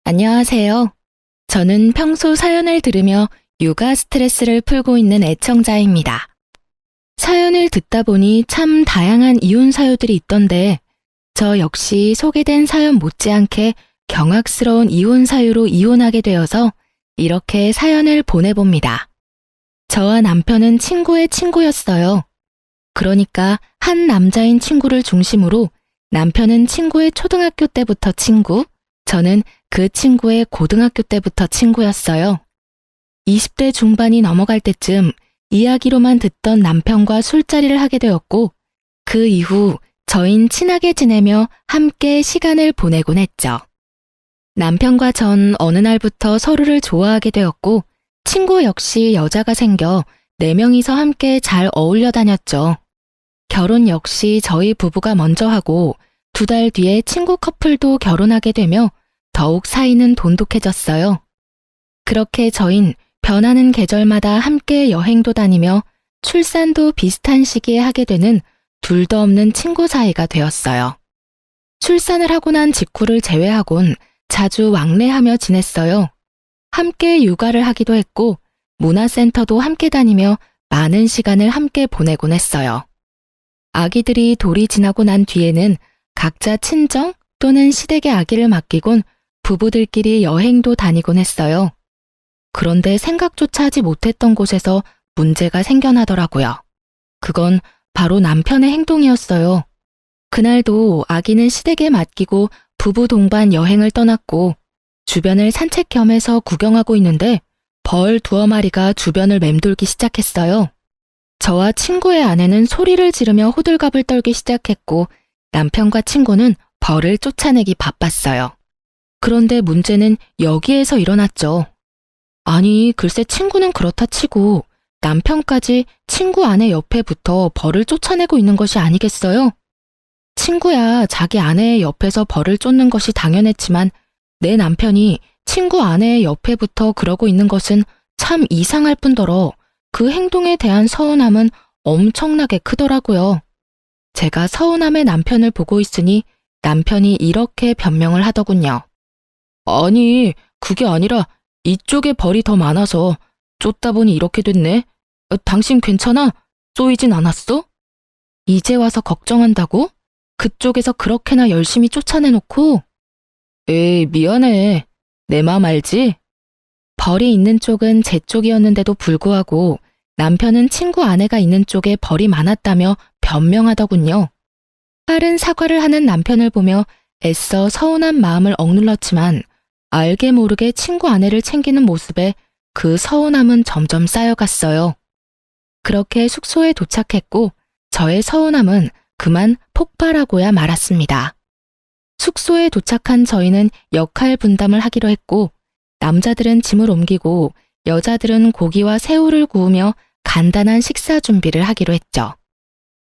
안녕하세요. 저는 평소 사연을 들으며 육아 스트레스를 풀고 있는 애청자입니다. 사연을 듣다 보니 참 다양한 이혼 사유들이 있던데 저 역시 소개된 사연 못지않게 경악스러운 이혼 사유로 이혼하게 되어서 이렇게 사연을 보내봅니다. 저와 남편은 친구의 친구였어요. 그러니까 한 남자인 친구를 중심으로 남편은 친구의 초등학교 때부터 친구, 저는 그 친구의 고등학교 때부터 친구였어요. 20대 중반이 넘어갈 때쯤 이야기로만 듣던 남편과 술자리를 하게 되었고 그 이후 저흰 친하게 지내며 함께 시간을 보내곤 했죠. 남편과 전 어느 날부터 서로를 좋아하게 되었고 친구 역시 여자가 생겨 4명이서 함께 잘 어울려 다녔죠. 결혼 역시 저희 부부가 먼저 하고 2달 뒤에 친구 커플도 결혼하게 되며 더욱 사이는 돈독해졌어요. 그렇게 저흰 변하는 계절마다 함께 여행도 다니며 출산도 비슷한 시기에 하게 되는 둘도 없는 친구 사이가 되었어요. 출산을 하고 난 직후를 제외하곤 자주 왕래하며 지냈어요. 함께 육아를 하기도 했고 문화센터도 함께 다니며 많은 시간을 함께 보내곤 했어요. 아기들이 돌이 지나고 난 뒤에는 각자 친정 또는 시댁에 아기를 맡기곤 부부들끼리 여행도 다니곤 했어요. 그런데 생각조차 하지 못했던 곳에서 문제가 생겨나더라고요. 그건 바로 남편의 행동이었어요. 그날도 아기는 시댁에 맡기고 부부 동반 여행을 떠났고 주변을 산책 겸해서 구경하고 있는데 벌 2마리가 주변을 맴돌기 시작했어요. 저와 친구의 아내는 소리를 지르며 호들갑을 떨기 시작했고 남편과 친구는 벌을 쫓아내기 바빴어요. 그런데 문제는 여기에서 일어났죠. 아니, 글쎄 친구는 그렇다 치고 남편까지 친구 아내 옆에 붙어 벌을 쫓아내고 있는 것이 아니겠어요? 친구야 자기 아내의 옆에서 벌을 쫓는 것이 당연했지만 내 남편이 친구 아내의 옆에 붙어 그러고 있는 것은 참 이상할 뿐더러 그 행동에 대한 서운함은 엄청나게 크더라고요. 제가 서운함의 남편을 보고 있으니 남편이 이렇게 변명을 하더군요. 아니, 그게 아니라 이쪽에 벌이 더 많아서 쫓다 보니 이렇게 됐네. 당신 괜찮아? 쏘이진 않았어? 이제 와서 걱정한다고? 그쪽에서 그렇게나 열심히 쫓아내놓고? 에이, 미안해. 내 맘 알지? 벌이 있는 쪽은 제 쪽이었는데도 불구하고 남편은 친구 아내가 있는 쪽에 벌이 많았다며 변명하더군요. 빠른 사과를 하는 남편을 보며 애써 서운한 마음을 억눌렀지만 알게 모르게 친구 아내를 챙기는 모습에 그 서운함은 점점 쌓여갔어요. 그렇게 숙소에 도착했고 저의 서운함은 그만 폭발하고야 말았습니다. 숙소에 도착한 저희는 역할 분담을 하기로 했고 남자들은 짐을 옮기고 여자들은 고기와 새우를 구우며 간단한 식사 준비를 하기로 했죠.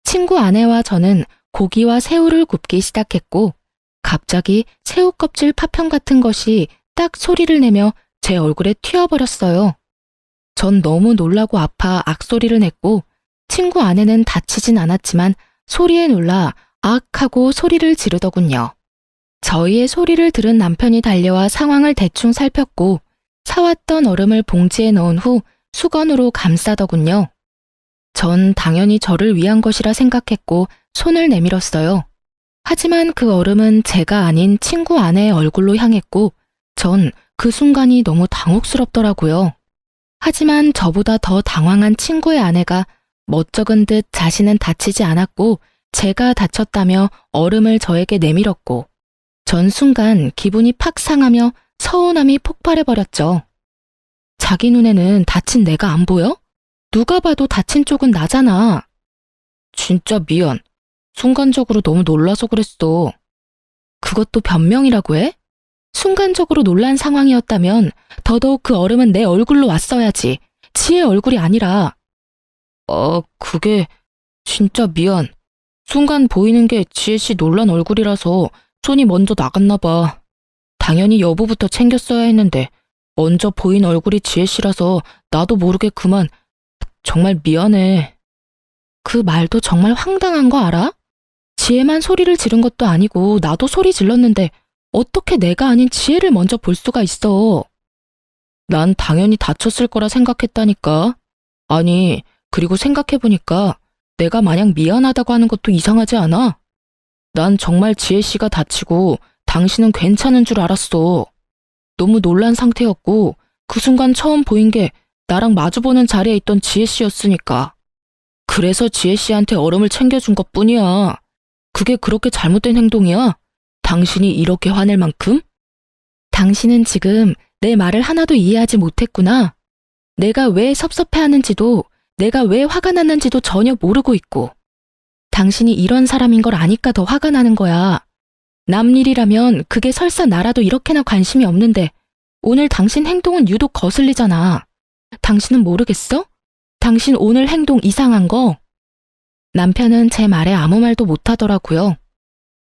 친구 아내와 저는 고기와 새우를 굽기 시작했고 갑자기 새우 껍질 파편 같은 것이 딱 소리를 내며 제 얼굴에 튀어버렸어요. 전 너무 놀라고 아파 악소리를 냈고 친구 아내는 다치진 않았지만 소리에 놀라 악 하고 소리를 지르더군요. 저희의 소리를 들은 남편이 달려와 상황을 대충 살폈고 사왔던 얼음을 봉지에 넣은 후 수건으로 감싸더군요. 전 당연히 저를 위한 것이라 생각했고 손을 내밀었어요. 하지만 그 얼음은 제가 아닌 친구 아내의 얼굴로 향했고 전 그 순간이 너무 당혹스럽더라고요. 하지만 저보다 더 당황한 친구의 아내가 멋쩍은 듯 자신은 다치지 않았고 제가 다쳤다며 얼음을 저에게 내밀었고 전 순간 기분이 팍 상하며 서운함이 폭발해버렸죠. 자기 눈에는 다친 내가 안 보여? 누가 봐도 다친 쪽은 나잖아. 진짜 미안. 순간적으로 너무 놀라서 그랬어. 그것도 변명이라고 해? 순간적으로 놀란 상황이었다면 더더욱 그 얼음은 내 얼굴로 왔어야지. 지의 얼굴이 아니라. 그게 진짜 미안. 순간 보이는 게 지혜씨 놀란 얼굴이라서 손이 먼저 나갔나 봐. 당연히 여보부터 챙겼어야 했는데 먼저 보인 얼굴이 지혜씨라서 나도 모르게 그만. 정말 미안해. 그 말도 정말 황당한 거 알아? 지혜만 소리를 지른 것도 아니고 나도 소리 질렀는데 어떻게 내가 아닌 지혜를 먼저 볼 수가 있어? 난 당연히 다쳤을 거라 생각했다니까. 아니, 그리고 생각해보니까 내가 마냥 미안하다고 하는 것도 이상하지 않아? 난 정말 지혜 씨가 다치고 당신은 괜찮은 줄 알았어. 너무 놀란 상태였고 그 순간 처음 보인 게 나랑 마주보는 자리에 있던 지혜 씨였으니까. 그래서 지혜 씨한테 얼음을 챙겨준 것뿐이야. 그게 그렇게 잘못된 행동이야? 당신이 이렇게 화낼 만큼? 당신은 지금 내 말을 하나도 이해하지 못했구나. 내가 왜 섭섭해하는지도 내가 왜 화가 났는지도 전혀 모르고 있고. 당신이 이런 사람인 걸 아니까 더 화가 나는 거야. 남 일이라면 그게 설사 나라도 이렇게나 관심이 없는데 오늘 당신 행동은 유독 거슬리잖아. 당신은 모르겠어? 당신 오늘 행동 이상한 거? 남편은 제 말에 아무 말도 못하더라고요.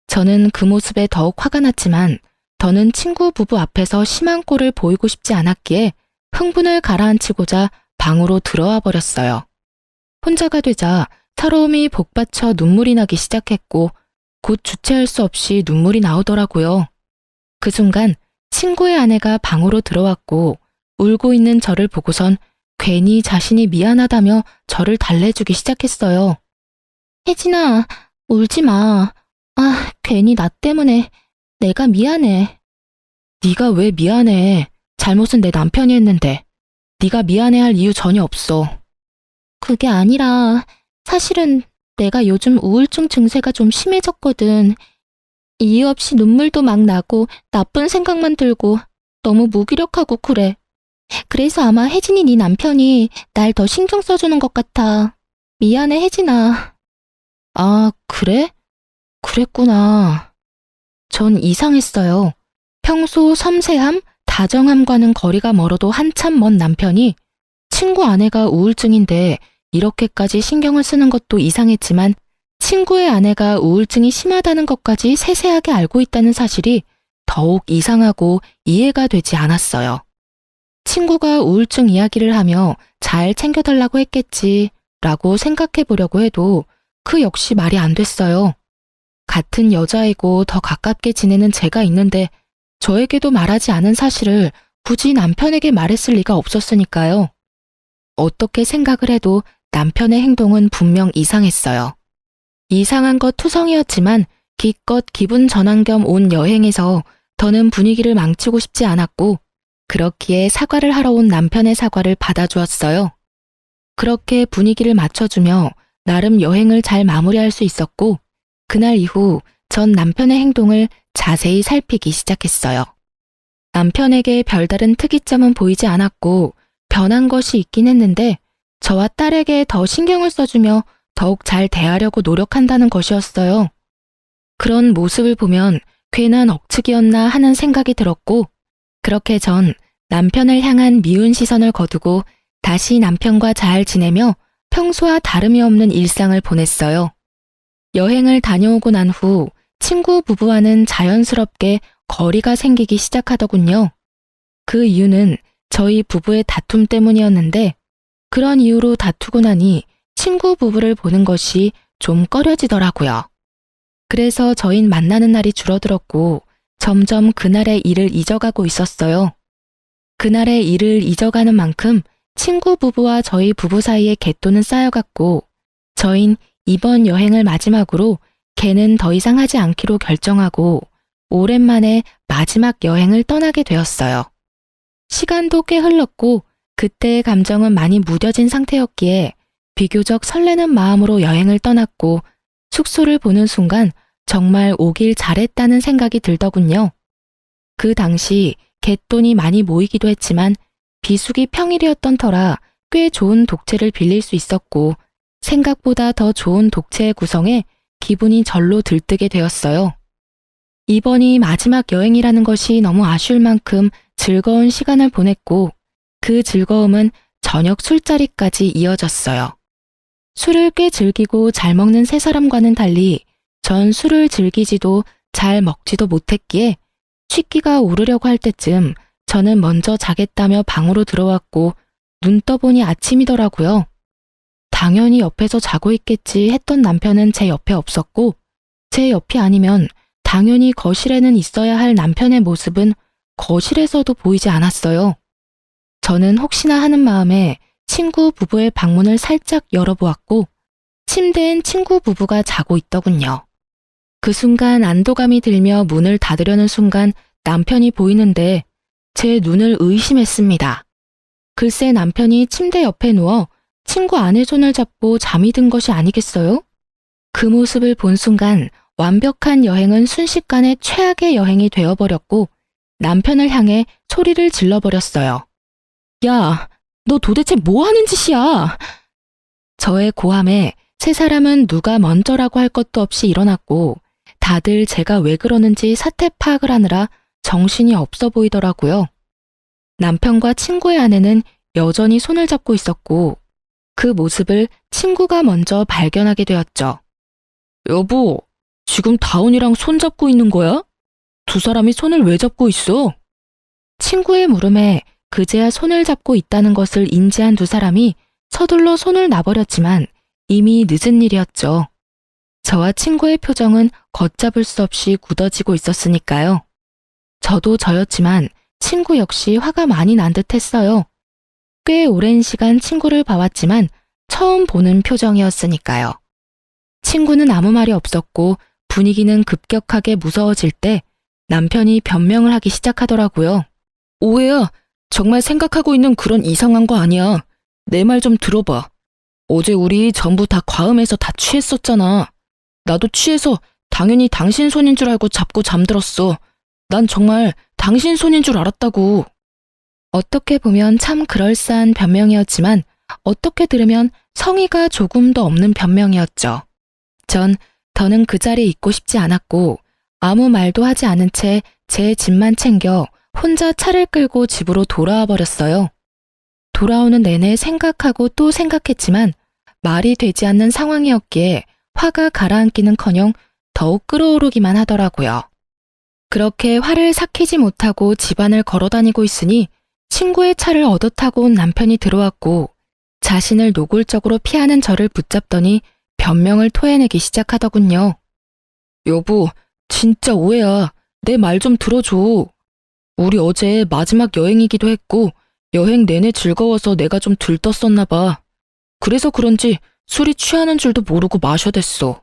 저는 그 모습에 더욱 화가 났지만 더는 친구 부부 앞에서 심한 꼴을 보이고 싶지 않았기에 흥분을 가라앉히고자 방으로 들어와 버렸어요. 혼자가 되자 서러움이 복받쳐 눈물이 나기 시작했고 곧 주체할 수 없이 눈물이 나오더라고요. 그 순간 친구의 아내가 방으로 들어왔고 울고 있는 저를 보고선 괜히 자신이 미안하다며 저를 달래주기 시작했어요. 혜진아, 울지 마. 아, 괜히 나 때문에 내가 미안해. 네가 왜 미안해? 잘못은 내 남편이 했는데. 네가 미안해할 이유 전혀 없어. 그게 아니라 사실은 내가 요즘 우울증 증세가 좀 심해졌거든. 이유 없이 눈물도 막 나고 나쁜 생각만 들고 너무 무기력하고 그래. 그래서 아마 혜진이 네 남편이 날 더 신경 써주는 것 같아. 미안해, 혜진아. 아, 그래? 그랬구나. 전 이상했어요. 평소 섬세함, 다정함과는 거리가 멀어도 한참 먼 남편이 친구 아내가 우울증인데 이렇게까지 신경을 쓰는 것도 이상했지만 친구의 아내가 우울증이 심하다는 것까지 세세하게 알고 있다는 사실이 더욱 이상하고 이해가 되지 않았어요. 친구가 우울증 이야기를 하며 잘 챙겨달라고 했겠지 라고 생각해 보려고 해도 그 역시 말이 안 됐어요. 같은 여자이고 더 가깝게 지내는 제가 있는데 저에게도 말하지 않은 사실을 굳이 남편에게 말했을 리가 없었으니까요. 어떻게 생각을 해도 남편의 행동은 분명 이상했어요. 이상한 것 투성이었지만 기껏 기분 전환 겸 온 여행에서 더는 분위기를 망치고 싶지 않았고 그렇기에 사과를 하러 온 남편의 사과를 받아주었어요. 그렇게 분위기를 맞춰주며 나름 여행을 잘 마무리할 수 있었고 그날 이후 전 남편의 행동을 자세히 살피기 시작했어요. 남편에게 별다른 특이점은 보이지 않았고 변한 것이 있긴 했는데 저와 딸에게 더 신경을 써주며 더욱 잘 대하려고 노력한다는 것이었어요. 그런 모습을 보면 괜한 억측이었나 하는 생각이 들었고 그렇게 전 남편을 향한 미운 시선을 거두고 다시 남편과 잘 지내며 평소와 다름이 없는 일상을 보냈어요. 여행을 다녀오고 난 후 친구 부부와는 자연스럽게 거리가 생기기 시작하더군요. 그 이유는 저희 부부의 다툼 때문이었는데 그런 이유로 다투고 나니 친구 부부를 보는 것이 좀 꺼려지더라고요. 그래서 저흰 만나는 날이 줄어들었고 점점 그날의 일을 잊어가고 있었어요. 그날의 일을 잊어가는 만큼 친구 부부와 저희 부부 사이의 갯돈은 쌓여갔고 저흰 이번 여행을 마지막으로 걔는 더 이상 하지 않기로 결정하고 오랜만에 마지막 여행을 떠나게 되었어요. 시간도 꽤 흘렀고 그때의 감정은 많이 무뎌진 상태였기에 비교적 설레는 마음으로 여행을 떠났고 숙소를 보는 순간 정말 오길 잘했다는 생각이 들더군요. 그 당시 갯돈이 많이 모이기도 했지만 비수기 평일이었던 터라 꽤 좋은 독채를 빌릴 수 있었고 생각보다 더 좋은 독채의 구성에 기분이 절로 들뜨게 되었어요. 이번이 마지막 여행이라는 것이 너무 아쉬울 만큼 즐거운 시간을 보냈고 그 즐거움은 저녁 술자리까지 이어졌어요. 술을 꽤 즐기고 잘 먹는 세 사람과는 달리 전 술을 즐기지도 잘 먹지도 못했기에 취기가 오르려고 할 때쯤 저는 먼저 자겠다며 방으로 들어왔고 눈 떠보니 아침이더라고요. 당연히 옆에서 자고 있겠지 했던 남편은 제 옆에 없었고 제 옆이 아니면 당연히 거실에는 있어야 할 남편의 모습은 거실에서도 보이지 않았어요. 저는 혹시나 하는 마음에 친구 부부의 방문을 살짝 열어보았고 침대엔 친구 부부가 자고 있더군요. 그 순간 안도감이 들며 문을 닫으려는 순간 남편이 보이는데 제 눈을 의심했습니다. 글쎄 남편이 침대 옆에 누워 친구 아내 손을 잡고 잠이 든 것이 아니겠어요? 그 모습을 본 순간 완벽한 여행은 순식간에 최악의 여행이 되어버렸고 남편을 향해 소리를 질러버렸어요. 야, 너 도대체 뭐 하는 짓이야? 저의 고함에 세 사람은 누가 먼저라고 할 것도 없이 일어났고 다들 제가 왜 그러는지 사태 파악을 하느라 정신이 없어 보이더라고요. 남편과 친구의 아내는 여전히 손을 잡고 있었고 그 모습을 친구가 먼저 발견하게 되었죠. 여보, 지금 다운이랑 손 잡고 있는 거야? 두 사람이 손을 왜 잡고 있어? 친구의 물음에 그제야 손을 잡고 있다는 것을 인지한 두 사람이 서둘러 손을 놔버렸지만 이미 늦은 일이었죠. 저와 친구의 표정은 걷잡을 수 없이 굳어지고 있었으니까요. 저도 저였지만 친구 역시 화가 많이 난 듯 했어요. 꽤 오랜 시간 친구를 봐왔지만 처음 보는 표정이었으니까요. 친구는 아무 말이 없었고 분위기는 급격하게 무서워질 때 남편이 변명을 하기 시작하더라고요. 오해야, 정말 생각하고 있는 그런 이상한 거 아니야. 내 말 좀 들어봐. 어제 우리 전부 다 과음해서 다 취했었잖아. 나도 취해서 당연히 당신 손인 줄 알고 잡고 잠들었어. 난 정말 당신 손인 줄 알았다고. 어떻게 보면 참 그럴싸한 변명이었지만 어떻게 들으면 성의가 조금 더 없는 변명이었죠. 전 더는 그 자리에 있고 싶지 않았고 아무 말도 하지 않은 채 제 짐만 챙겨 혼자 차를 끌고 집으로 돌아와 버렸어요. 돌아오는 내내 생각하고 또 생각했지만 말이 되지 않는 상황이었기에 화가 가라앉기는커녕 더욱 끓어오르기만 하더라고요. 그렇게 화를 삭히지 못하고 집안을 걸어다니고 있으니 친구의 차를 얻어 타고 온 남편이 들어왔고 자신을 노골적으로 피하는 저를 붙잡더니 변명을 토해내기 시작하더군요. 여보, 진짜 오해야. 내 말 좀 들어줘. 우리 어제 마지막 여행이기도 했고 여행 내내 즐거워서 내가 좀 들떴었나 봐. 그래서 그런지 술이 취하는 줄도 모르고 마셔댔어.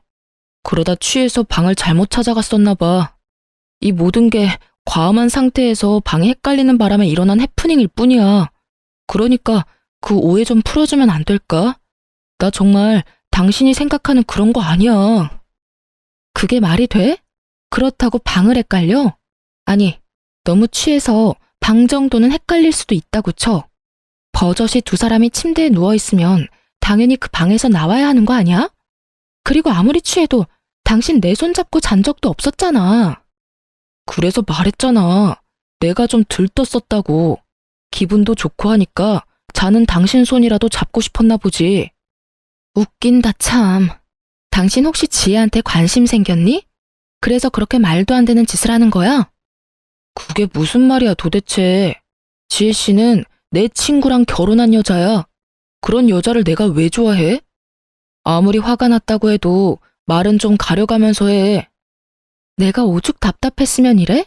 그러다 취해서 방을 잘못 찾아갔었나 봐. 이 모든 게 과음한 상태에서 방이 헷갈리는 바람에 일어난 해프닝일 뿐이야. 그러니까 그 오해 좀 풀어주면 안 될까? 나 정말 당신이 생각하는 그런 거 아니야. 그게 말이 돼? 그렇다고 방을 헷갈려? 아니, 너무 취해서 방 정도는 헷갈릴 수도 있다고 쳐. 버젓이 두 사람이 침대에 누워있으면 당연히 그 방에서 나와야 하는 거 아니야? 그리고 아무리 취해도 당신 내 손 잡고 잔 적도 없었잖아. 그래서 말했잖아. 내가 좀 들떴었다고. 기분도 좋고 하니까 자는 당신 손이라도 잡고 싶었나 보지. 웃긴다 참. 당신 혹시 지혜한테 관심 생겼니? 그래서 그렇게 말도 안 되는 짓을 하는 거야? 그게 무슨 말이야 도대체. 지혜 씨는 내 친구랑 결혼한 여자야. 그런 여자를 내가 왜 좋아해? 아무리 화가 났다고 해도 말은 좀 가려가면서 해. 내가 오죽 답답했으면 이래?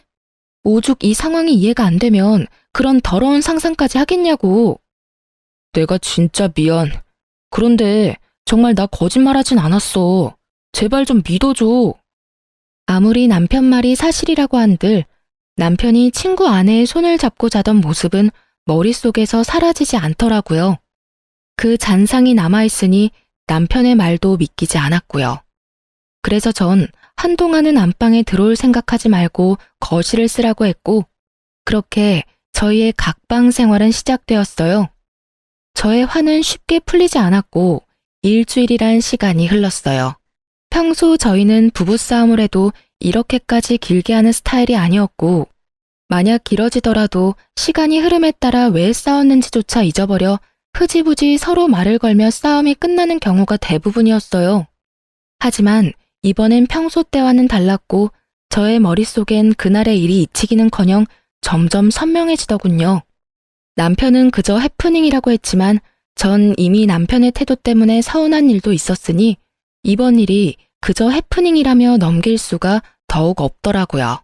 오죽 이 상황이 이해가 안 되면 그런 더러운 상상까지 하겠냐고. 내가 진짜 미안. 그런데 정말 나 거짓말하진 않았어. 제발 좀 믿어줘. 아무리 남편 말이 사실이라고 한들 남편이 친구 아내의 손을 잡고 자던 모습은 머릿속에서 사라지지 않더라고요. 그 잔상이 남아있으니 남편의 말도 믿기지 않았고요. 그래서 전 한동안은 안방에 들어올 생각하지 말고 거실을 쓰라고 했고 그렇게 저희의 각방 생활은 시작되었어요. 저의 화는 쉽게 풀리지 않았고 일주일이란 시간이 흘렀어요. 평소 저희는 부부싸움을 해도 이렇게까지 길게 하는 스타일이 아니었고 만약 길어지더라도 시간이 흐름에 따라 왜 싸웠는지조차 잊어버려 흐지부지 서로 말을 걸며 싸움이 끝나는 경우가 대부분이었어요. 하지만 이번엔 평소 때와는 달랐고 저의 머릿속엔 그날의 일이 잊히기는커녕 점점 선명해지더군요. 남편은 그저 해프닝이라고 했지만 전 이미 남편의 태도 때문에 서운한 일도 있었으니 이번 일이 그저 해프닝이라며 넘길 수가 더욱 없더라고요.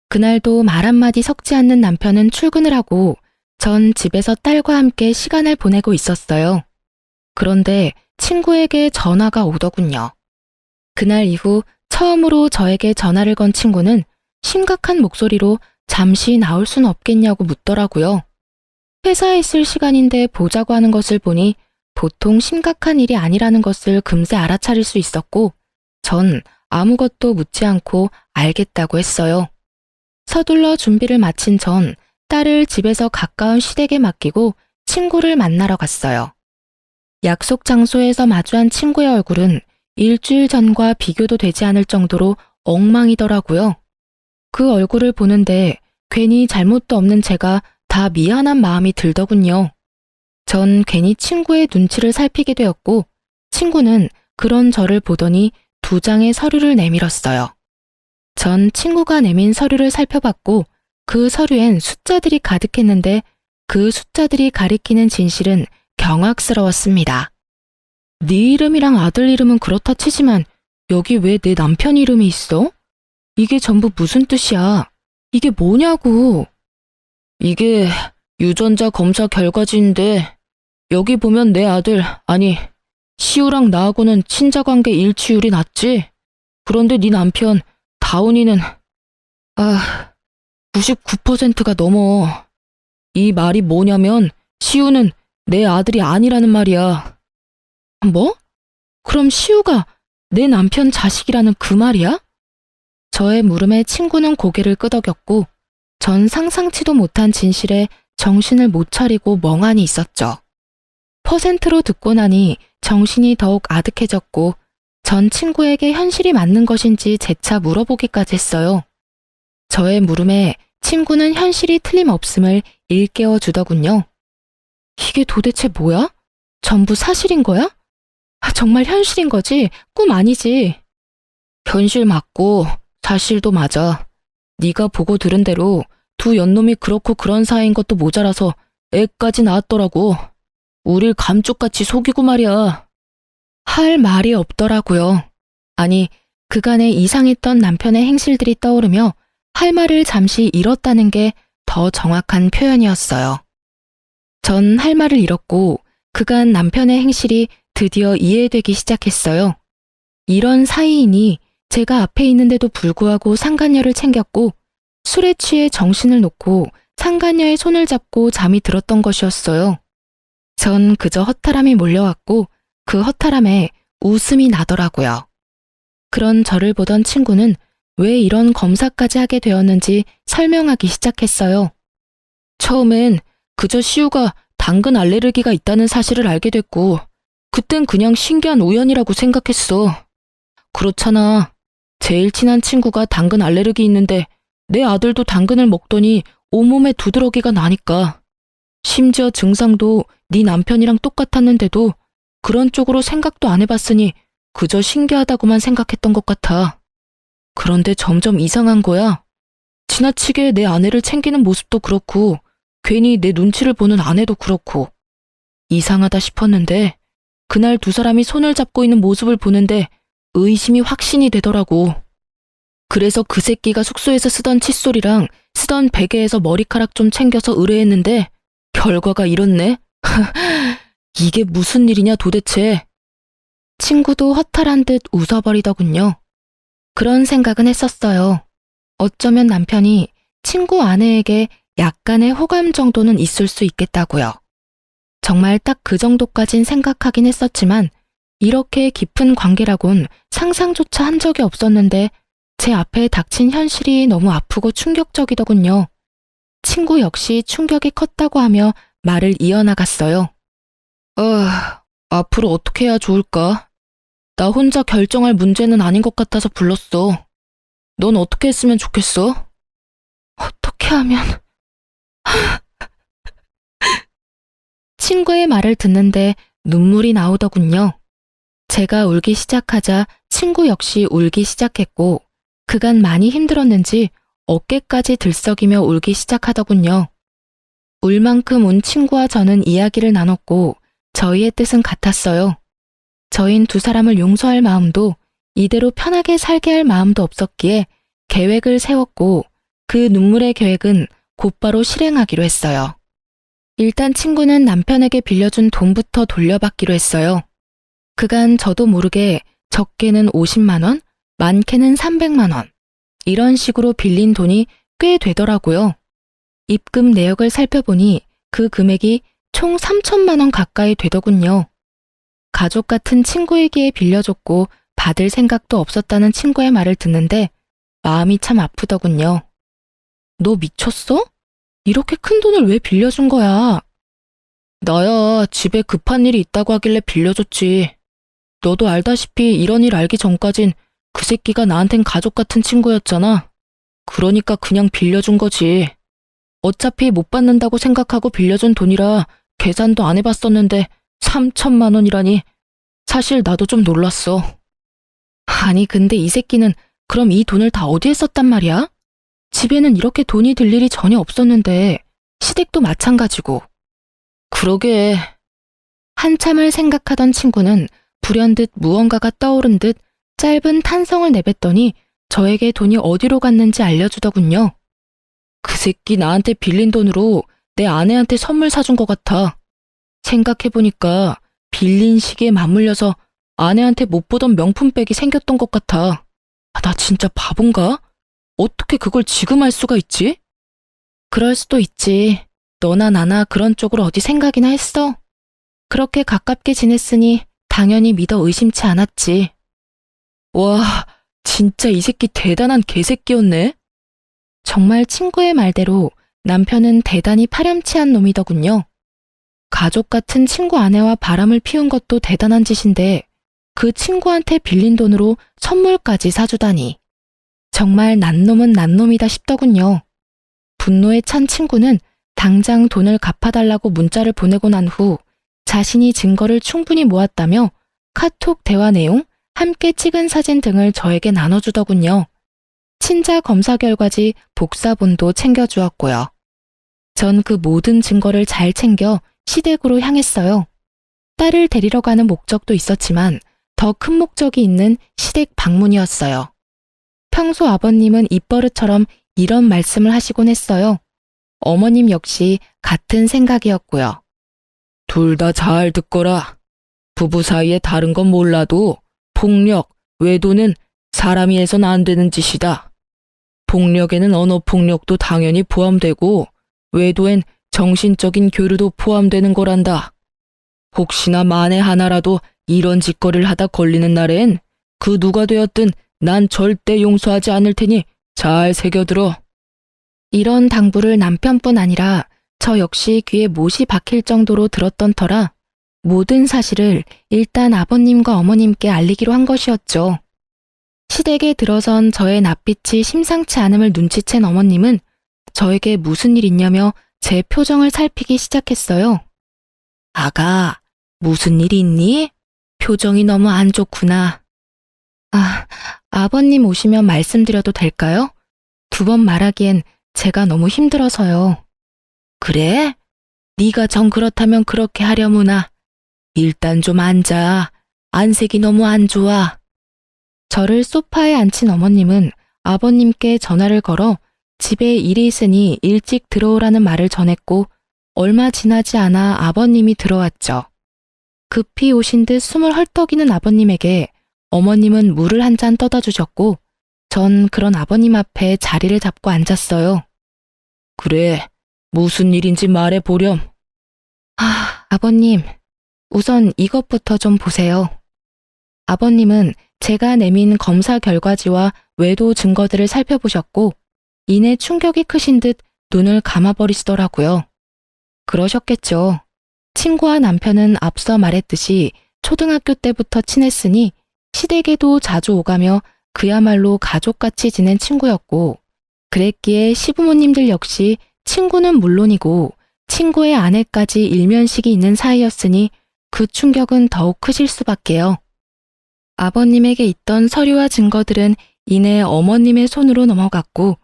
그날도 말 한마디 섞지 않는 남편은 출근을 하고 전 집에서 딸과 함께 시간을 보내고 있었어요. 그런데 친구에게 전화가 오더군요. 그날 이후 처음으로 저에게 전화를 건 친구는 심각한 목소리로 잠시 나올 순 없겠냐고 묻더라고요. 회사에 있을 시간인데 보자고 하는 것을 보니 보통 심각한 일이 아니라는 것을 금세 알아차릴 수 있었고 전 아무것도 묻지 않고 알겠다고 했어요. 서둘러 준비를 마친 전 딸을 집에서 가까운 시댁에 맡기고 친구를 만나러 갔어요. 약속 장소에서 마주한 친구의 얼굴은 일주일 전과 비교도 되지 않을 정도로 엉망이더라고요. 그 얼굴을 보는데 괜히 잘못도 없는 제가 다 미안한 마음이 들더군요. 전 괜히 친구의 눈치를 살피게 되었고 친구는 그런 저를 보더니 2장의 서류를 내밀었어요. 전 친구가 내민 서류를 살펴봤고 그 서류엔 숫자들이 가득했는데 그 숫자들이 가리키는 진실은 경악스러웠습니다. 네 이름이랑 아들 이름은 그렇다 치지만 여기 왜 내 남편 이름이 있어? 이게 전부 무슨 뜻이야? 이게 뭐냐고. 이게 유전자 검사 결과지인데 여기 보면 내 아들, 아니 시우랑 나하고는 친자관계 일치율이 낮지? 그런데 네 남편 다운이는 99%가 넘어. 이 말이 뭐냐면 시우는 내 아들이 아니라는 말이야. 뭐? 그럼 시우가 내 남편 자식이라는 그 말이야? 저의 물음에 친구는 고개를 끄덕였고 전 상상치도 못한 진실에 정신을 못 차리고 멍하니 있었죠. 퍼센트로 듣고 나니 정신이 더욱 아득해졌고 전 친구에게 현실이 맞는 것인지 재차 물어보기까지 했어요. 저의 물음에 친구는 현실이 틀림없음을 일깨워 주더군요. 이게 도대체 뭐야? 전부 사실인 거야? 정말 현실인 거지? 꿈 아니지? 현실 맞고 사실도 맞아. 네가 보고 들은 대로 두 연놈이 그렇고 그런 사이인 것도 모자라서 애까지 낳았더라고. 우릴 감쪽같이 속이고 말이야. 할 말이 없더라고요. 아니, 그간에 이상했던 남편의 행실들이 떠오르며 할 말을 잠시 잃었다는 게 더 정확한 표현이었어요. 전 할 말을 잃었고 그간 남편의 행실이 드디어 이해되기 시작했어요. 이런 사이이니 제가 앞에 있는데도 불구하고 상간녀를 챙겼고 술에 취해 정신을 놓고 상간녀의 손을 잡고 잠이 들었던 것이었어요. 전 그저 허탈함이 몰려왔고 그 허탈함에 웃음이 나더라고요. 그런 저를 보던 친구는 왜 이런 검사까지 하게 되었는지 설명하기 시작했어요. 처음엔 그저 시우가 당근 알레르기가 있다는 사실을 알게 됐고 그땐 그냥 신기한 우연이라고 생각했어. 그렇잖아. 제일 친한 친구가 당근 알레르기 있는데 내 아들도 당근을 먹더니 온몸에 두드러기가 나니까. 심지어 증상도 네 남편이랑 똑같았는데도 그런 쪽으로 생각도 안 해봤으니 그저 신기하다고만 생각했던 것 같아. 그런데 점점 이상한 거야. 지나치게 내 아내를 챙기는 모습도 그렇고 괜히 내 눈치를 보는 아내도 그렇고 이상하다 싶었는데 그날 두 사람이 손을 잡고 있는 모습을 보는데 의심이 확신이 되더라고. 그래서 그 새끼가 숙소에서 쓰던 칫솔이랑 쓰던 베개에서 머리카락 좀 챙겨서 의뢰했는데 결과가 이렇네. 이게 무슨 일이냐 도대체. 친구도 허탈한 듯 웃어버리더군요. 그런 생각은 했었어요. 어쩌면 남편이 친구 아내에게 약간의 호감 정도는 있을 수 있겠다고요. 정말 딱 그 정도까진 생각하긴 했었지만 이렇게 깊은 관계라곤 상상조차 한 적이 없었는데 제 앞에 닥친 현실이 너무 아프고 충격적이더군요. 친구 역시 충격이 컸다고 하며 말을 이어나갔어요. 앞으로 어떻게 해야 좋을까? 나 혼자 결정할 문제는 아닌 것 같아서 불렀어. 넌 어떻게 했으면 좋겠어? 어떻게 하면... 친구의 말을 듣는데 눈물이 나오더군요. 제가 울기 시작하자 친구 역시 울기 시작했고 그간 많이 힘들었는지 어깨까지 들썩이며 울기 시작하더군요. 울 만큼 운 친구와 저는 이야기를 나눴고 저희의 뜻은 같았어요. 저흰 두 사람을 용서할 마음도 이대로 편하게 살게 할 마음도 없었기에 계획을 세웠고 그 눈물의 계획은 곧바로 실행하기로 했어요. 일단 친구는 남편에게 빌려준 돈부터 돌려받기로 했어요. 그간 저도 모르게 적게는 50만 원, 많게는 300만 원. 이런 식으로 빌린 돈이 꽤 되더라고요. 입금 내역을 살펴보니 그 금액이 총 3천만 원 가까이 되더군요. 가족 같은 친구에게 빌려줬고 받을 생각도 없었다는 친구의 말을 듣는데 마음이 참 아프더군요. 너 미쳤어? 이렇게 큰 돈을 왜 빌려준 거야? 나야 집에 급한 일이 있다고 하길래 빌려줬지. 너도 알다시피 이런 일 알기 전까진 그 새끼가 나한텐 가족 같은 친구였잖아. 그러니까 그냥 빌려준 거지. 어차피 못 받는다고 생각하고 빌려준 돈이라 계산도 안 해봤었는데 3천만 원이라니. 사실 나도 좀 놀랐어. 아니 근데 이 새끼는 그럼 이 돈을 다 어디에 썼단 말이야? 집에는 이렇게 돈이 들 일이 전혀 없었는데 시댁도 마찬가지고. 그러게. 한참을 생각하던 친구는 불현듯 무언가가 떠오른 듯 짧은 탄성을 내뱉더니 저에게 돈이 어디로 갔는지 알려주더군요. 그 새끼 나한테 빌린 돈으로 내 아내한테 선물 사준 것 같아. 생각해보니까 빌린 시기에 맞물려서 아내한테 못 보던 명품백이 생겼던 것 같아. 나 진짜 바본가? 어떻게 그걸 지금 알 수가 있지? 그럴 수도 있지. 너나 나나 그런 쪽으로 어디 생각이나 했어? 그렇게 가깝게 지냈으니 당연히 믿어 의심치 않았지. 와, 진짜 이 새끼 대단한 개새끼였네. 정말 친구의 말대로 남편은 대단히 파렴치한 놈이더군요. 가족 같은 친구 아내와 바람을 피운 것도 대단한 짓인데 그 친구한테 빌린 돈으로 선물까지 사주다니. 정말 난놈은 난놈이다 싶더군요. 분노에 찬 친구는 당장 돈을 갚아달라고 문자를 보내고 난 후 자신이 증거를 충분히 모았다며 카톡 대화 내용, 함께 찍은 사진 등을 저에게 나눠주더군요. 친자 검사 결과지 복사본도 챙겨주었고요. 전 그 모든 증거를 잘 챙겨 시댁으로 향했어요. 딸을 데리러 가는 목적도 있었지만 더 큰 목적이 있는 시댁 방문이었어요. 평소 아버님은 입버릇처럼 이런 말씀을 하시곤 했어요. 어머님 역시 같은 생각이었고요. 둘 다 잘 듣거라. 부부 사이에 다른 건 몰라도 폭력, 외도는 사람이 해선 안 되는 짓이다. 폭력에는 언어폭력도 당연히 포함되고 외도엔 정신적인 교류도 포함되는 거란다. 혹시나 만에 하나라도 이런 짓거리를 하다 걸리는 날엔 그 누가 되었든 난 절대 용서하지 않을 테니 잘 새겨들어. 이런 당부를 남편뿐 아니라 저 역시 귀에 못이 박힐 정도로 들었던 터라 모든 사실을 일단 아버님과 어머님께 알리기로 한 것이었죠. 시댁에 들어선 저의 낯빛이 심상치 않음을 눈치챈 어머님은 저에게 무슨 일 있냐며 제 표정을 살피기 시작했어요. 아가, 무슨 일 있니? 표정이 너무 안 좋구나. 아버님 오시면 말씀드려도 될까요? 두 번 말하기엔 제가 너무 힘들어서요. 그래? 네가 정 그렇다면 그렇게 하려무나. 일단 좀 앉아. 안색이 너무 안 좋아. 저를 소파에 앉힌 어머님은 아버님께 전화를 걸어 집에 일이 있으니 일찍 들어오라는 말을 전했고 얼마 지나지 않아 아버님이 들어왔죠. 급히 오신 듯 숨을 헐떡이는 아버님에게 어머님은 물을 한 잔 떠다 주셨고 전 그런 아버님 앞에 자리를 잡고 앉았어요. 그래, 무슨 일인지 말해보렴. 아버님, 우선 이것부터 좀 보세요. 아버님은 제가 내민 검사 결과지와 외도 증거들을 살펴보셨고 이내 충격이 크신 듯 눈을 감아버리시더라고요. 그러셨겠죠. 친구와 남편은 앞서 말했듯이 초등학교 때부터 친했으니 시댁에도 자주 오가며 그야말로 가족같이 지낸 친구였고 그랬기에 시부모님들 역시 친구는 물론이고 친구의 아내까지 일면식이 있는 사이였으니 그 충격은 더욱 크실 수밖에요. 아버님에게 있던 서류와 증거들은 이내 어머님의 손으로 넘어갔고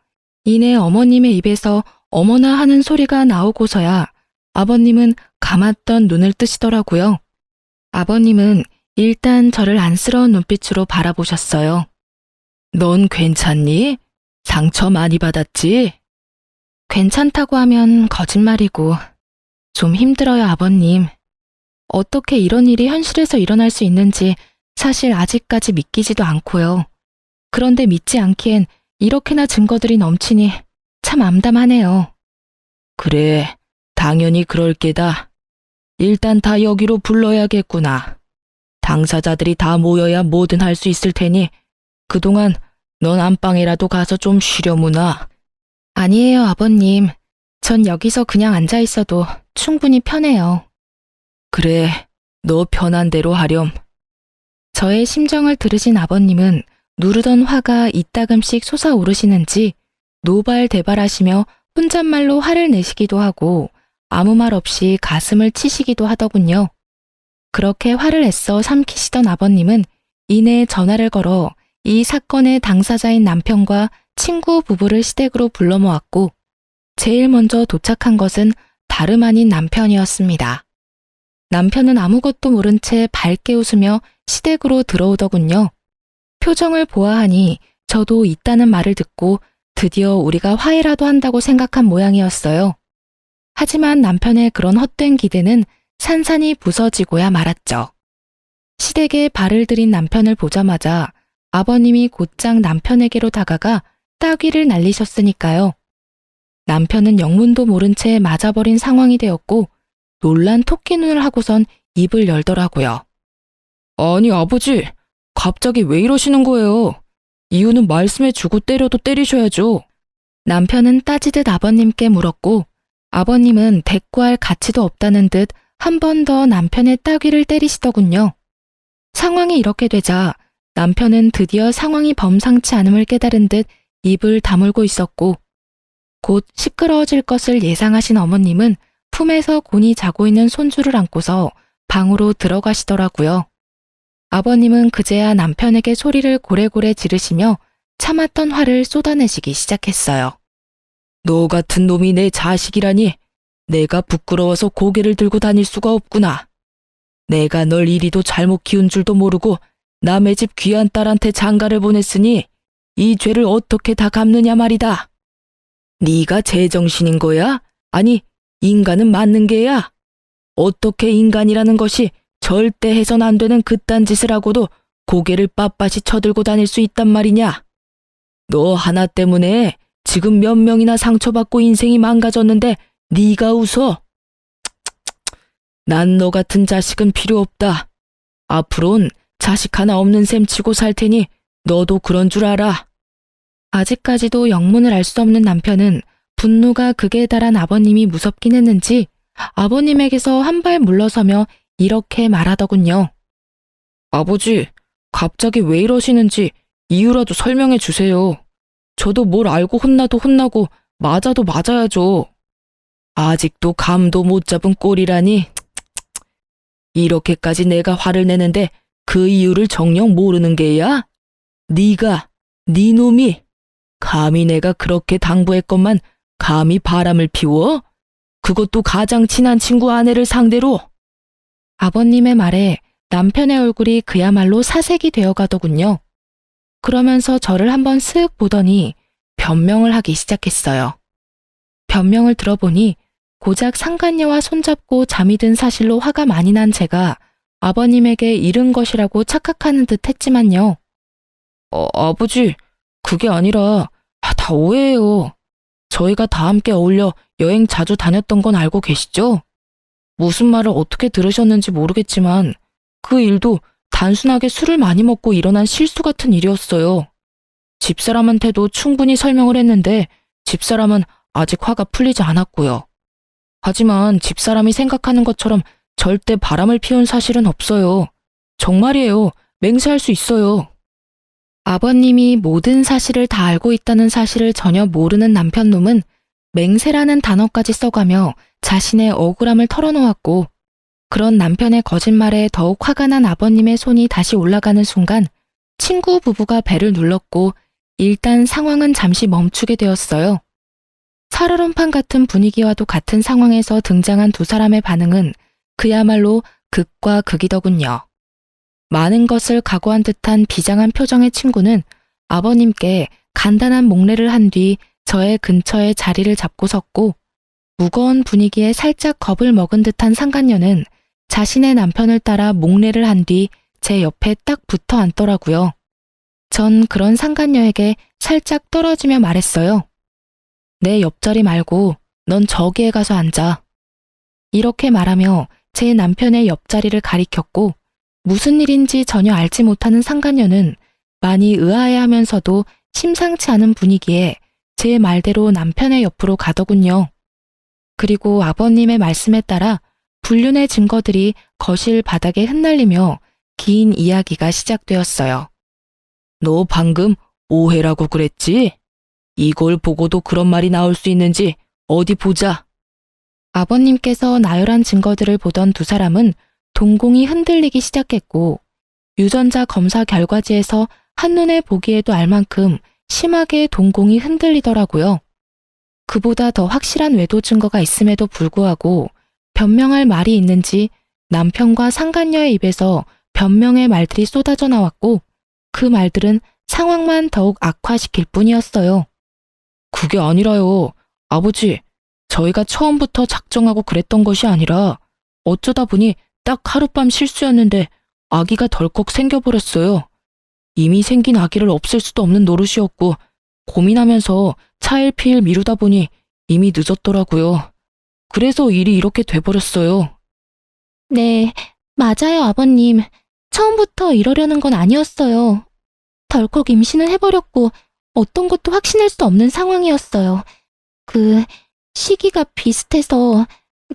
이내 어머님의 입에서 어머나 하는 소리가 나오고서야 아버님은 감았던 눈을 뜨시더라고요. 아버님은 일단 저를 안쓰러운 눈빛으로 바라보셨어요. 넌 괜찮니? 상처 많이 받았지? 괜찮다고 하면 거짓말이고 좀 힘들어요, 아버님. 어떻게 이런 일이 현실에서 일어날 수 있는지 사실 아직까지 믿기지도 않고요. 그런데 믿지 않기엔 이렇게나 증거들이 넘치니 참 암담하네요. 그래, 당연히 그럴 게다. 일단 다 여기로 불러야겠구나. 당사자들이 다 모여야 뭐든 할 수 있을 테니 그동안 넌 안방이라도 가서 좀 쉬려무나. 아니에요, 아버님. 전 여기서 그냥 앉아 있어도 충분히 편해요. 그래, 너 편한 대로 하렴. 저의 심정을 들으신 아버님은 누르던 화가 이따금씩 솟아오르시는지 노발대발하시며 혼잣말로 화를 내시기도 하고 아무 말 없이 가슴을 치시기도 하더군요. 그렇게 화를 애써 삼키시던 아버님은 이내 전화를 걸어 이 사건의 당사자인 남편과 친구 부부를 시댁으로 불러 모았고 제일 먼저 도착한 것은 다름 아닌 남편이었습니다. 남편은 아무것도 모른 채 밝게 웃으며 시댁으로 들어오더군요. 표정을 보아하니 저도 있다는 말을 듣고 드디어 우리가 화해라도 한다고 생각한 모양이었어요. 하지만 남편의 그런 헛된 기대는 산산이 부서지고야 말았죠. 시댁에 발을 들인 남편을 보자마자 아버님이 곧장 남편에게로 다가가 따귀를 날리셨으니까요. 남편은 영문도 모른 채 맞아버린 상황이 되었고 놀란 토끼 눈을 하고선 입을 열더라고요. 아니 아버지, 갑자기 왜 이러시는 거예요? 이유는 말씀해주고 때려도 때리셔야죠. 남편은 따지듯 아버님께 물었고 아버님은 대꾸할 가치도 없다는 듯 한 번 더 남편의 따귀를 때리시더군요. 상황이 이렇게 되자 남편은 드디어 상황이 범상치 않음을 깨달은 듯 입을 다물고 있었고 곧 시끄러워질 것을 예상하신 어머님은 품에서 곤히 자고 있는 손주를 안고서 방으로 들어가시더라고요. 아버님은 그제야 남편에게 소리를 고래고래 지르시며 참았던 화를 쏟아내시기 시작했어요. 너 같은 놈이 내 자식이라니 내가 부끄러워서 고개를 들고 다닐 수가 없구나. 내가 널 이리도 잘못 키운 줄도 모르고 남의 집 귀한 딸한테 장가를 보냈으니 이 죄를 어떻게 다 갚느냐 말이다. 네가 제정신인 거야? 아니, 인간은 맞는 게야? 어떻게 인간이라는 것이 절대 해선 안 되는 그딴 짓을 하고도 고개를 빳빳이 쳐들고 다닐 수 있단 말이냐? 너 하나 때문에 지금 몇 명이나 상처받고 인생이 망가졌는데 네가 웃어? 난 너 같은 자식은 필요 없다. 앞으론 자식 하나 없는 셈 치고 살 테니 너도 그런 줄 알아. 아직까지도 영문을 알 수 없는 남편은 분노가 극에 달한 아버님이 무섭긴 했는지 아버님에게서 한 발 물러서며 이렇게 말하더군요. 아버지, 갑자기 왜 이러시는지 이유라도 설명해 주세요. 저도 뭘 알고 혼나도 혼나고 맞아도 맞아야죠. 아직도 감도 못 잡은 꼴이라니. 이렇게까지 내가 화를 내는데 그 이유를 정녕 모르는 게야? 네가, 네 놈이 감히 내가 그렇게 당부했건만 감히 바람을 피워? 그것도 가장 친한 친구 아내를 상대로? 아버님의 말에 남편의 얼굴이 그야말로 사색이 되어 가더군요. 그러면서 저를 한번 쓱 보더니 변명을 하기 시작했어요. 변명을 들어보니 고작 상간녀와 손잡고 잠이 든 사실로 화가 많이 난 제가 아버님에게 잃은 것이라고 착각하는 듯 했지만요. 아버지, 그게 아니라 다 오해예요. 저희가 다 함께 어울려 여행 자주 다녔던 건 알고 계시죠? 무슨 말을 어떻게 들으셨는지 모르겠지만 그 일도 단순하게 술을 많이 먹고 일어난 실수 같은 일이었어요. 집사람한테도 충분히 설명을 했는데 집사람은 아직 화가 풀리지 않았고요. 하지만 집사람이 생각하는 것처럼 절대 바람을 피운 사실은 없어요. 정말이에요. 맹세할 수 있어요. 아버님이 모든 사실을 다 알고 있다는 사실을 전혀 모르는 남편놈은 맹세라는 단어까지 써가며 자신의 억울함을 털어놓았고 그런 남편의 거짓말에 더욱 화가 난 아버님의 손이 다시 올라가는 순간 친구 부부가 배를 눌렀고 일단 상황은 잠시 멈추게 되었어요. 살얼음판 같은 분위기와도 같은 상황에서 등장한 두 사람의 반응은 그야말로 극과 극이더군요. 많은 것을 각오한 듯한 비장한 표정의 친구는 아버님께 간단한 목례를 한 뒤 저의 근처에 자리를 잡고 섰고 무거운 분위기에 살짝 겁을 먹은 듯한 상간녀는 자신의 남편을 따라 목례를 한 뒤 제 옆에 딱 붙어 앉더라고요. 전 그런 상간녀에게 살짝 떨어지며 말했어요. 내 옆자리 말고 넌 저기에 가서 앉아. 이렇게 말하며 제 남편의 옆자리를 가리켰고 무슨 일인지 전혀 알지 못하는 상간녀는 많이 의아해하면서도 심상치 않은 분위기에 제 말대로 남편의 옆으로 가더군요. 그리고 아버님의 말씀에 따라 불륜의 증거들이 거실 바닥에 흩날리며 긴 이야기가 시작되었어요. 너 방금 오해라고 그랬지? 이걸 보고도 그런 말이 나올 수 있는지 어디 보자. 아버님께서 나열한 증거들을 보던 두 사람은 동공이 흔들리기 시작했고 유전자 검사 결과지에서 한눈에 보기에도 알 만큼 심하게 동공이 흔들리더라고요. 그보다 더 확실한 외도 증거가 있음에도 불구하고 변명할 말이 있는지 남편과 상간녀의 입에서 변명의 말들이 쏟아져 나왔고 그 말들은 상황만 더욱 악화시킬 뿐이었어요. 그게 아니라요. 아버지, 저희가 처음부터 작정하고 그랬던 것이 아니라 어쩌다 보니 딱 하룻밤 실수였는데 아기가 덜컥 생겨버렸어요. 이미 생긴 아기를 없앨 수도 없는 노릇이었고 고민하면서 차일피일 미루다 보니 이미 늦었더라고요. 그래서 일이 이렇게 돼버렸어요. 네, 맞아요, 아버님. 처음부터 이러려는 건 아니었어요. 덜컥 임신을 해버렸고 어떤 것도 확신할 수 없는 상황이었어요. 시기가 비슷해서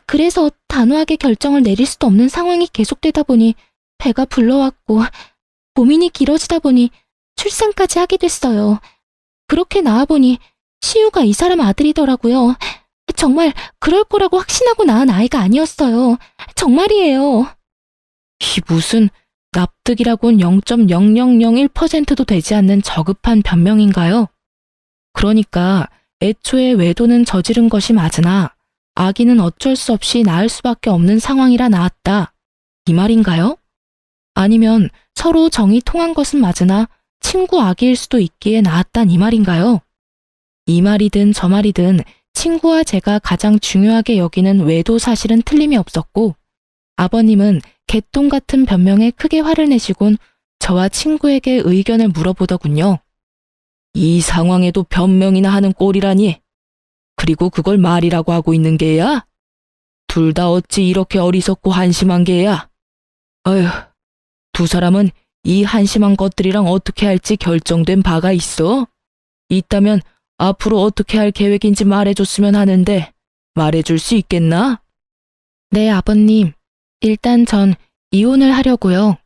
그래서 단호하게 결정을 내릴 수도 없는 상황이 계속되다 보니 배가 불러왔고 고민이 길어지다 보니 출산까지 하게 됐어요. 그렇게 나와보니 시우가 이 사람 아들이더라고요. 정말 그럴 거라고 확신하고 낳은 아이가 아니었어요. 정말이에요. 이 무슨 납득이라곤 0.0001%도 되지 않는 저급한 변명인가요? 그러니까 애초에 외도는 저지른 것이 맞으나 아기는 어쩔 수 없이 낳을 수밖에 없는 상황이라 낳았다. 이 말인가요? 아니면 서로 정이 통한 것은 맞으나 친구 아기일 수도 있기에 낳았단 이 말인가요? 이 말이든 저 말이든 친구와 제가 가장 중요하게 여기는 외도 사실은 틀림이 없었고 아버님은 개똥 같은 변명에 크게 화를 내시곤 저와 친구에게 의견을 물어보더군요. 이 상황에도 변명이나 하는 꼴이라니. 그리고 그걸 말이라고 하고 있는 게야? 둘 다 어찌 이렇게 어리석고 한심한 게야? 어휴, 두 사람은 이 한심한 것들이랑 어떻게 할지 결정된 바가 있어? 있다면 앞으로 어떻게 할 계획인지 말해줬으면 하는데 말해줄 수 있겠나? 네, 아버님. 일단 전 이혼을 하려고요.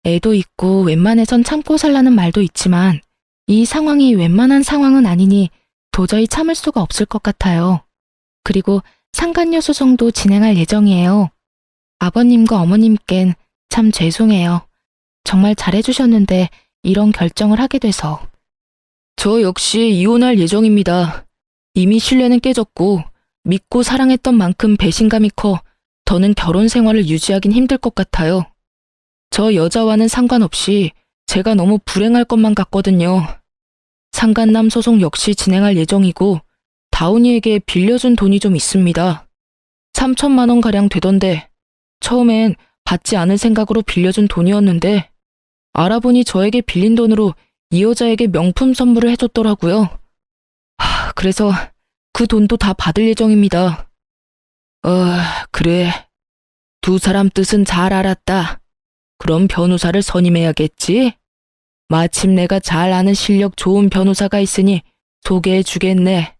애도 있고 웬만해선 참고 살라는 말도 있지만 이 상황이 웬만한 상황은 아니니 도저히 참을 수가 없을 것 같아요. 그리고 상간녀 소송도 진행할 예정이에요. 아버님과 어머님껜 참 죄송해요. 정말 잘해주셨는데 이런 결정을 하게 돼서. 저 역시 이혼할 예정입니다. 이미 신뢰는 깨졌고 믿고 사랑했던 만큼 배신감이 커 더는 결혼 생활을 유지하긴 힘들 것 같아요. 저 여자와는 상관없이 제가 너무 불행할 것만 같거든요. 상간남 소송 역시 진행할 예정이고 다운이에게 빌려준 돈이 좀 있습니다. 3천만 원가량 되던데 처음엔 받지 않을 생각으로 빌려준 돈이었는데 알아보니 저에게 빌린 돈으로 이 여자에게 명품 선물을 해줬더라고요. 그래서 그 돈도 다 받을 예정입니다. 그래. 두 사람 뜻은 잘 알았다. 그럼 변호사를 선임해야겠지? 마침 내가 잘 아는 실력 좋은 변호사가 있으니 소개해 주겠네.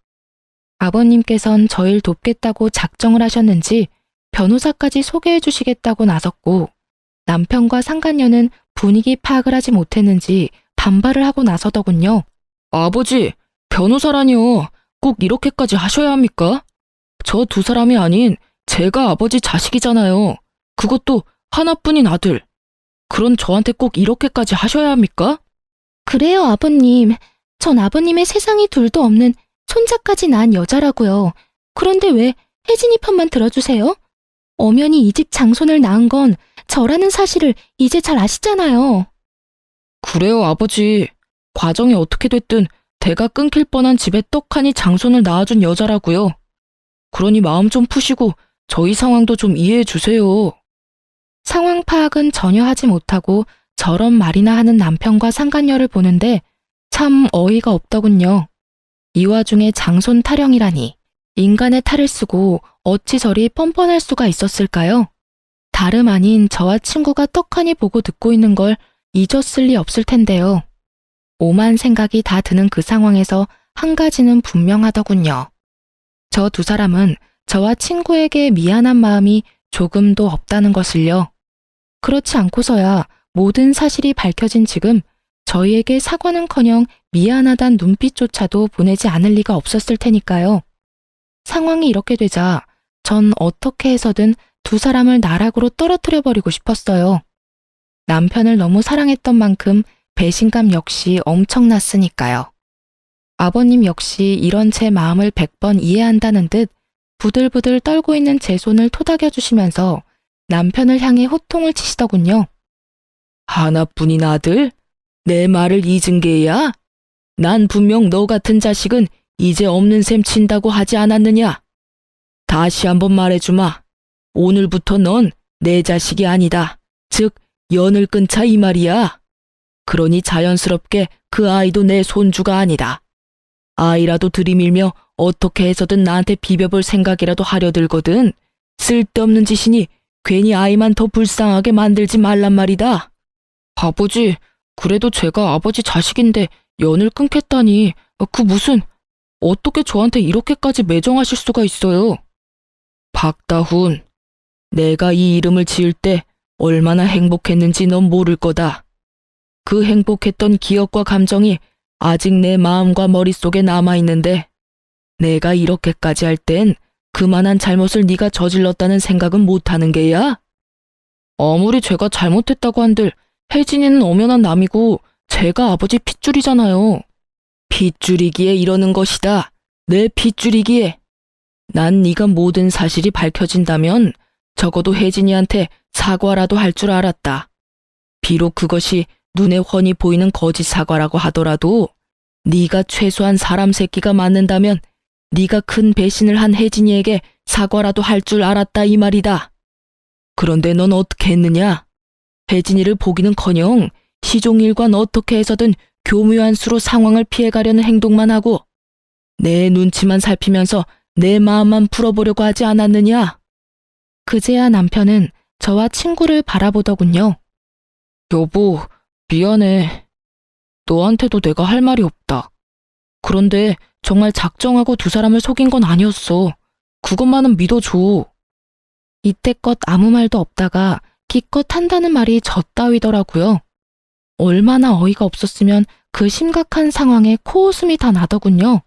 아버님께선 저 일 돕겠다고 작정을 하셨는지 변호사까지 소개해 주시겠다고 나섰고 남편과 상간녀는 분위기 파악을 하지 못했는지 반발을 하고 나서더군요. 아버지, 변호사라니요. 꼭 이렇게까지 하셔야 합니까? 저 두 사람이 아닌 제가 아버지 자식이잖아요. 그것도 하나뿐인 아들. 그런 저한테 꼭 이렇게까지 하셔야 합니까? 그래요, 아버님. 전 아버님의 세상이 둘도 없는 손자까지 낳은 여자라고요. 그런데 왜 혜진이 편만 들어주세요? 엄연히 이 집 장손을 낳은 건 저라는 사실을 이제 잘 아시잖아요. 그래요, 아버지. 과정이 어떻게 됐든 대가 끊길 뻔한 집에 떡하니 장손을 낳아준 여자라고요. 그러니 마음 좀 푸시고 저희 상황도 좀 이해해 주세요. 상황 파악은 전혀 하지 못하고 저런 말이나 하는 남편과 상간녀를 보는데 참 어이가 없더군요. 이 와중에 장손 타령이라니 인간의 탈을 쓰고 어찌 저리 뻔뻔할 수가 있었을까요? 다름 아닌 저와 친구가 떡하니 보고 듣고 있는 걸 잊었을 리 없을 텐데요. 오만 생각이 다 드는 그 상황에서 한 가지는 분명하더군요. 저 두 사람은 저와 친구에게 미안한 마음이 조금도 없다는 것을요. 그렇지 않고서야 모든 사실이 밝혀진 지금 저희에게 사과는커녕 미안하단 눈빛조차도 보내지 않을 리가 없었을 테니까요. 상황이 이렇게 되자 전 어떻게 해서든 두 사람을 나락으로 떨어뜨려 버리고 싶었어요. 남편을 너무 사랑했던 만큼 배신감 역시 엄청났으니까요. 아버님 역시 이런 제 마음을 100번 이해한다는 듯 부들부들 떨고 있는 제 손을 토닥여 주시면서 남편을 향해 호통을 치시더군요. 하나뿐인 아들? 내 말을 잊은 게야? 난 분명 너 같은 자식은 이제 없는 셈 친다고 하지 않았느냐? 다시 한번 말해주마. 오늘부터 넌 내 자식이 아니다. 즉, 연을 끊자 이 말이야. 그러니 자연스럽게 그 아이도 내 손주가 아니다. 아이라도 들이밀며 어떻게 해서든 나한테 비벼볼 생각이라도 하려 들거든. 쓸데없는 짓이니 괜히 아이만 더 불쌍하게 만들지 말란 말이다. 아버지, 그래도 제가 아버지 자식인데 연을 끊겠다니 그 무슨 어떻게 저한테 이렇게까지 매정하실 수가 있어요. 박다훈, 내가 이 이름을 지을 때 얼마나 행복했는지 넌 모를 거다. 그 행복했던 기억과 감정이 아직 내 마음과 머릿속에 남아있는데 내가 이렇게까지 할 땐 그만한 잘못을 네가 저질렀다는 생각은 못하는 게야? 아무리 제가 잘못했다고 한들 혜진이는 엄연한 남이고 제가 아버지 핏줄이잖아요. 핏줄이기에 이러는 것이다. 내 핏줄이기에. 난 네가 모든 사실이 밝혀진다면 적어도 혜진이한테 사과라도 할 줄 알았다. 비록 그것이 눈에 훤히 보이는 거짓 사과라고 하더라도 네가 최소한 사람 새끼가 맞는다면 네가 큰 배신을 한 혜진이에게 사과라도 할 줄 알았다 이 말이다. 그런데 넌 어떻게 했느냐? 혜진이를 보기는커녕 시종일관 어떻게 해서든 교묘한 수로 상황을 피해가려는 행동만 하고 내 눈치만 살피면서 내 마음만 풀어보려고 하지 않았느냐? 그제야 남편은 저와 친구를 바라보더군요. 여보, 미안해. 너한테도 내가 할 말이 없다. 그런데 정말 작정하고 두 사람을 속인 건 아니었어. 그것만은 믿어줘. 이때껏 아무 말도 없다가 기껏 한다는 말이 저 따위더라고요. 얼마나 어이가 없었으면 그 심각한 상황에 코웃음이 다 나더군요.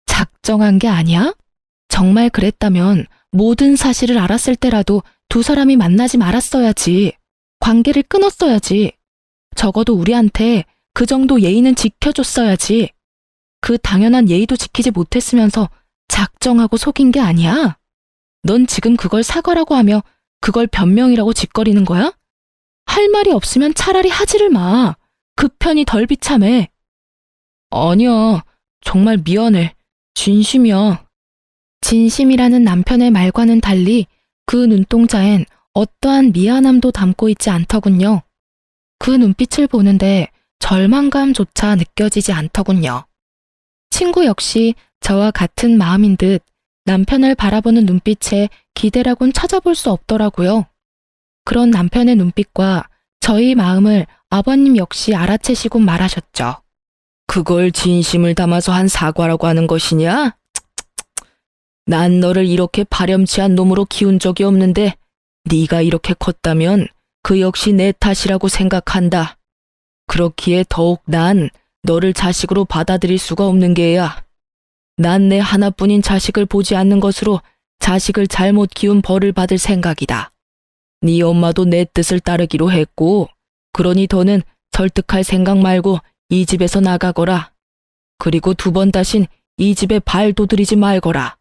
작정한 게 아니야? 정말 그랬다면 모든 사실을 알았을 때라도 두 사람이 만나지 말았어야지. 관계를 끊었어야지. 적어도 우리한테 그 정도 예의는 지켜줬어야지. 그 당연한 예의도 지키지 못했으면서 작정하고 속인 게 아니야? 넌 지금 그걸 사과라고 하며 그걸 변명이라고 짓거리는 거야? 할 말이 없으면 차라리 하지를 마. 그 편이 덜 비참해. 아니야. 정말 미안해. 진심이야. 진심이라는 남편의 말과는 달리 그 눈동자엔 어떠한 미안함도 담고 있지 않더군요. 그 눈빛을 보는데 절망감조차 느껴지지 않더군요. 친구 역시 저와 같은 마음인 듯 남편을 바라보는 눈빛에 기대라곤 찾아볼 수 없더라고요. 그런 남편의 눈빛과 저희 마음을 아버님 역시 알아채시고 말하셨죠. 그걸 진심을 담아서 한 사과라고 하는 것이냐? 난 너를 이렇게 파렴치한 놈으로 키운 적이 없는데 네가 이렇게 컸다면 그 역시 내 탓이라고 생각한다. 그렇기에 더욱 난 너를 자식으로 받아들일 수가 없는 게야. 난 내 하나뿐인 자식을 보지 않는 것으로 자식을 잘못 키운 벌을 받을 생각이다. 네 엄마도 내 뜻을 따르기로 했고 그러니 더는 설득할 생각 말고 이 집에서 나가거라. 그리고 두 번 다신 이 집에 발도 들이지 말거라.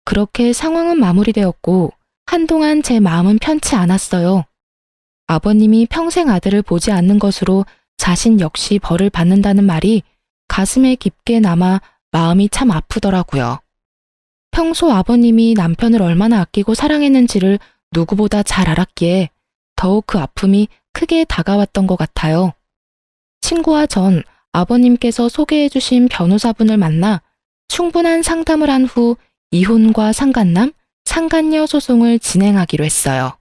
그렇게 상황은 마무리되었고 한동안 제 마음은 편치 않았어요. 아버님이 평생 아들을 보지 않는 것으로 자신 역시 벌을 받는다는 말이 가슴에 깊게 남아 마음이 참 아프더라고요. 평소 아버님이 남편을 얼마나 아끼고 사랑했는지를 누구보다 잘 알았기에 더욱 그 아픔이 크게 다가왔던 것 같아요. 친구와 전 아버님께서 소개해 주신 변호사분을 만나 충분한 상담을 한 후 이혼과 상간남, 상간녀 소송을 진행하기로 했어요.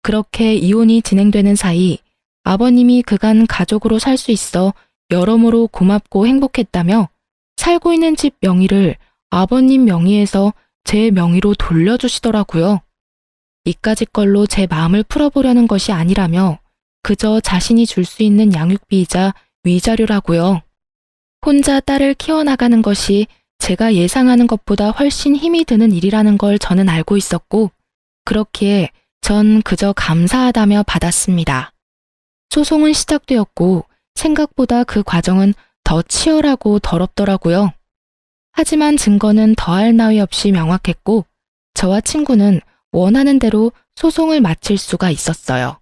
그렇게 이혼이 진행되는 사이 아버님이 그간 가족으로 살 수 있어 여러모로 고맙고 행복했다며 살고 있는 집 명의를 아버님 명의에서 제 명의로 돌려주시더라고요. 이까짓 걸로 제 마음을 풀어보려는 것이 아니라며 그저 자신이 줄 수 있는 양육비이자 위자료라고요. 혼자 딸을 키워나가는 것이 제가 예상하는 것보다 훨씬 힘이 드는 일이라는 걸 저는 알고 있었고, 그렇기에 전 그저 감사하다며 받았습니다. 소송은 시작되었고 생각보다 그 과정은 더 치열하고 더럽더라고요. 하지만 증거는 더할 나위 없이 명확했고 저와 친구는 원하는 대로 소송을 마칠 수가 있었어요.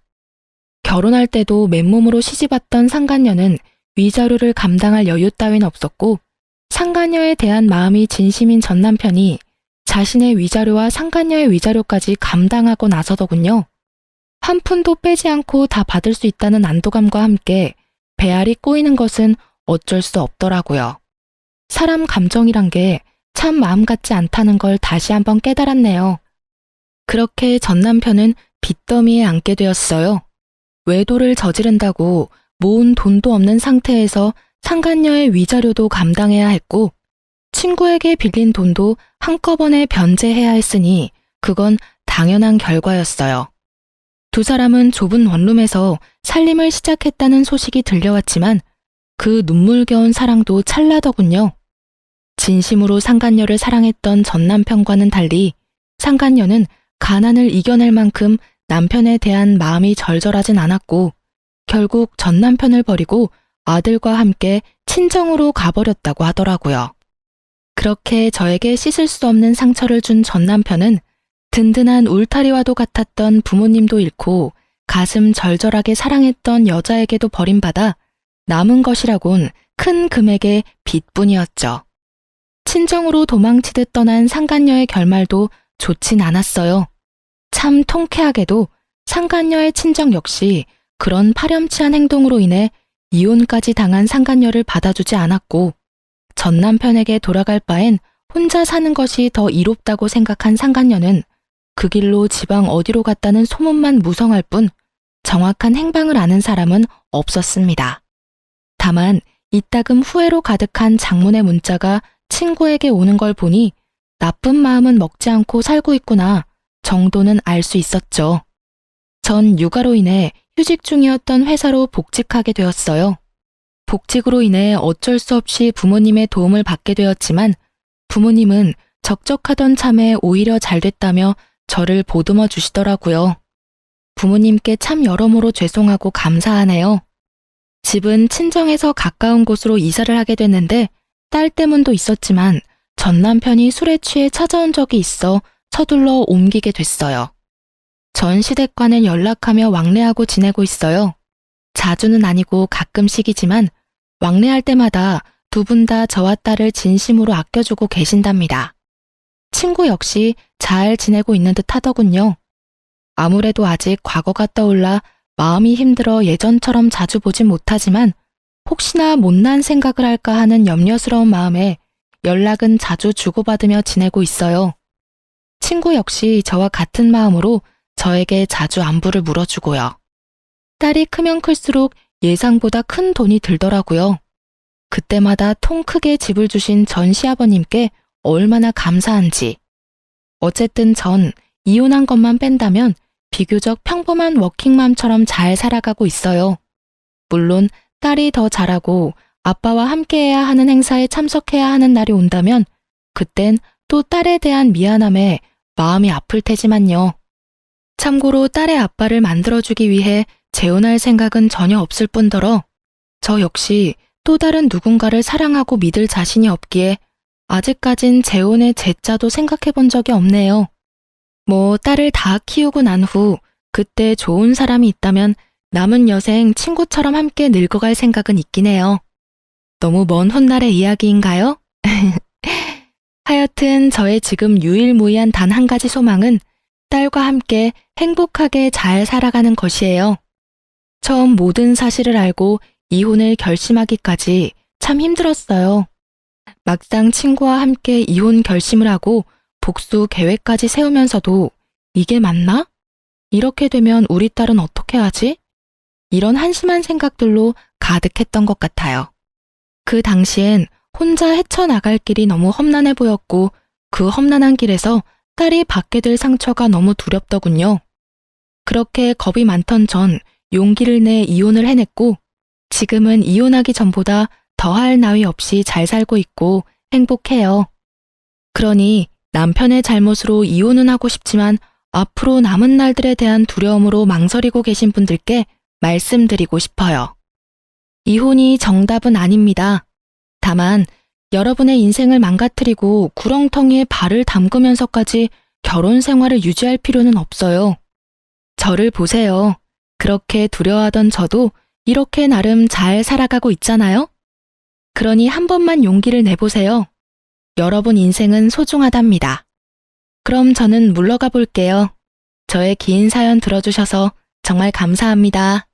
결혼할 때도 맨몸으로 시집왔던 상간녀는 위자료를 감당할 여유 따윈 없었고 상간녀에 대한 마음이 진심인 전 남편이 자신의 위자료와 상간녀의 위자료까지 감당하고 나서더군요. 한 푼도 빼지 않고 다 받을 수 있다는 안도감과 함께 배알이 꼬이는 것은 어쩔 수 없더라고요. 사람 감정이란 게 참 마음 같지 않다는 걸 다시 한번 깨달았네요. 그렇게 전 남편은 빚더미에 앉게 되었어요. 외도를 저지른다고 모은 돈도 없는 상태에서 상간녀의 위자료도 감당해야 했고 친구에게 빌린 돈도 한꺼번에 변제해야 했으니 그건 당연한 결과였어요. 두 사람은 좁은 원룸에서 살림을 시작했다는 소식이 들려왔지만 그 눈물겨운 사랑도 찰나더군요. 진심으로 상간녀를 사랑했던 전 남편과는 달리 상간녀는 가난을 이겨낼 만큼 남편에 대한 마음이 절절하진 않았고 결국 전 남편을 버리고 아들과 함께 친정으로 가버렸다고 하더라고요. 그렇게 저에게 씻을 수 없는 상처를 준 전 남편은 든든한 울타리와도 같았던 부모님도 잃고 가슴 절절하게 사랑했던 여자에게도 버림받아 남은 것이라곤 큰 금액의 빚뿐이었죠. 친정으로 도망치듯 떠난 상간녀의 결말도 좋진 않았어요. 참 통쾌하게도 상간녀의 친정 역시 그런 파렴치한 행동으로 인해 이혼까지 당한 상간녀를 받아주지 않았고 전 남편에게 돌아갈 바엔 혼자 사는 것이 더 이롭다고 생각한 상간녀는 그 길로 지방 어디로 갔다는 소문만 무성할 뿐 정확한 행방을 아는 사람은 없었습니다. 다만 이따금 후회로 가득한 장문의 문자가 친구에게 오는 걸 보니 나쁜 마음은 먹지 않고 살고 있구나 정도는 알 수 있었죠. 전 육아로 인해 휴직 중이었던 회사로 복직하게 되었어요. 복직으로 인해 어쩔 수 없이 부모님의 도움을 받게 되었지만 부모님은 적적하던 참에 오히려 잘 됐다며 저를 보듬어 주시더라고요. 부모님께 참 여러모로 죄송하고 감사하네요. 집은 친정에서 가까운 곳으로 이사를 하게 됐는데 딸 때문도 있었지만 전 남편이 술에 취해 찾아온 적이 있어 서둘러 옮기게 됐어요. 전 시댁과는 연락하며 왕래하고 지내고 있어요. 자주는 아니고 가끔씩이지만 왕래할 때마다 두 분 다 저와 딸을 진심으로 아껴주고 계신답니다. 친구 역시 잘 지내고 있는 듯 하더군요. 아무래도 아직 과거가 떠올라 마음이 힘들어 예전처럼 자주 보진 못하지만 혹시나 못난 생각을 할까 하는 염려스러운 마음에 연락은 자주 주고받으며 지내고 있어요. 친구 역시 저와 같은 마음으로 저에게 자주 안부를 물어주고요. 딸이 크면 클수록 예상보다 큰 돈이 들더라고요. 그때마다 통 크게 집을 주신 전 시아버님께 얼마나 감사한지. 어쨌든 전 이혼한 것만 뺀다면 비교적 평범한 워킹맘처럼 잘 살아가고 있어요. 물론 딸이 더 잘하고 아빠와 함께해야 하는 행사에 참석해야 하는 날이 온다면 그땐 또 딸에 대한 미안함에 마음이 아플 테지만요. 참고로 딸의 아빠를 만들어주기 위해 재혼할 생각은 전혀 없을 뿐더러 저 역시 또 다른 누군가를 사랑하고 믿을 자신이 없기에 아직까진 재혼의 재자도 생각해 본 적이 없네요. 뭐 딸을 다 키우고 난 후 그때 좋은 사람이 있다면 남은 여생 친구처럼 함께 늙어갈 생각은 있긴 해요. 너무 먼 훗날의 이야기인가요? 하여튼 저의 지금 유일무이한 단 한 가지 소망은 딸과 함께 행복하게 잘 살아가는 것이에요. 처음 모든 사실을 알고 이혼을 결심하기까지 참 힘들었어요. 막상 친구와 함께 이혼 결심을 하고 복수 계획까지 세우면서도 이게 맞나? 이렇게 되면 우리 딸은 어떻게 하지? 이런 한심한 생각들로 가득했던 것 같아요. 그 당시엔 혼자 헤쳐나갈 길이 너무 험난해 보였고 그 험난한 길에서 딸이 받게 될 상처가 너무 두렵더군요. 그렇게 겁이 많던 전 용기를 내 이혼을 해냈고 지금은 이혼하기 전보다 더할 나위 없이 잘 살고 있고 행복해요. 그러니 남편의 잘못으로 이혼은 하고 싶지만 앞으로 남은 날들에 대한 두려움으로 망설이고 계신 분들께 말씀드리고 싶어요. 이혼이 정답은 아닙니다. 다만 여러분의 인생을 망가뜨리고 구렁텅이에 발을 담그면서까지 결혼 생활을 유지할 필요는 없어요. 저를 보세요. 그렇게 두려워하던 저도 이렇게 나름 잘 살아가고 있잖아요? 그러니 한 번만 용기를 내보세요. 여러분 인생은 소중하답니다. 그럼 저는 물러가 볼게요. 저의 긴 사연 들어주셔서 정말 감사합니다.